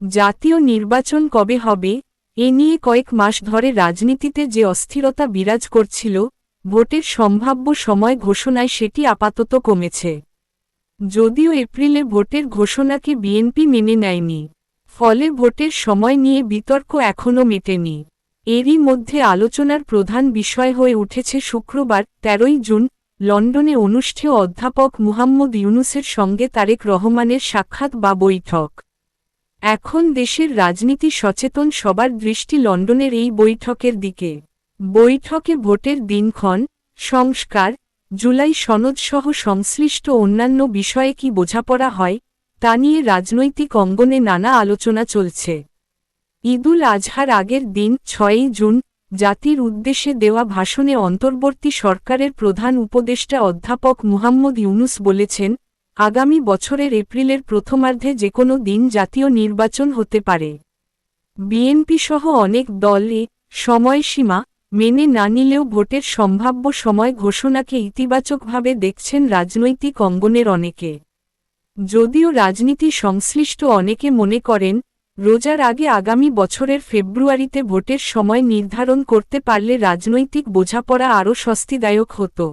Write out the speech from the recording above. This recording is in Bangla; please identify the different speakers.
Speaker 1: জাতীয় নির্বাচন কবে হবে এ নিয়ে কয়েক মাস ধরে রাজনীতিতে যে অস্থিরতা বিরাজ করছিল, ভোটের সম্ভাব্য সময় ঘোষণায় সেটি আপাতত কমেছে। যদিও এপ্রিলে ভোটের ঘোষণাকে বিএনপি মেনে নেয়নি, ফলে ভোটের সময় নিয়ে বিতর্ক এখনও মেটেনি। এরই মধ্যে আলোচনার প্রধান বিষয় হয়ে উঠেছে শুক্রবার ১৩ জুন লন্ডনে অনুষ্ঠেয় অধ্যাপক মুহাম্মদ ইউনূসের সঙ্গে তারেক রহমানের সাক্ষাৎ বা বৈঠক। এখন দেশের রাজনীতি সচেতন সবার দৃষ্টি লন্ডনের এই বৈঠকের দিকে। বৈঠকে ভোটের দিনক্ষণ, সংস্কার, জুলাই সনদসহ সংশ্লিষ্ট অন্যান্য বিষয়ে কি বোঝাপড়া হয়, তা নিয়ে রাজনৈতিক অঙ্গনে নানা আলোচনা চলছে। ঈদুল আজহার আগের দিন ৬ জুন জাতির উদ্দেশ্যে দেওয়া ভাষণে অন্তর্বর্তী সরকারের প্রধান উপদেষ্টা অধ্যাপক মুহাম্মদ ইউনূস বলেছেন, আগামী বছরের এপ্রিলের প্রথমার্ধে যেকোনো দিন জাতীয় নির্বাচন হতে পারে। বিএনপিসহ অনেক দল এ সময়সীমা মেনে না নিলেও ভোটের সম্ভাব্য সময় ঘোষণাকে ইতিবাচকভাবে দেখছেন রাজনৈতিক অঙ্গনের অনেকে। যদিও রাজনীতি সংশ্লিষ্ট অনেকে মনে করেন, রোজার আগে আগামী বছরের ফেব্রুয়ারিতে ভোটের সময় নির্ধারণ করতে পারলে রাজনৈতিক বোঝাপড়া আরও স্বস্তিদায়ক হতো।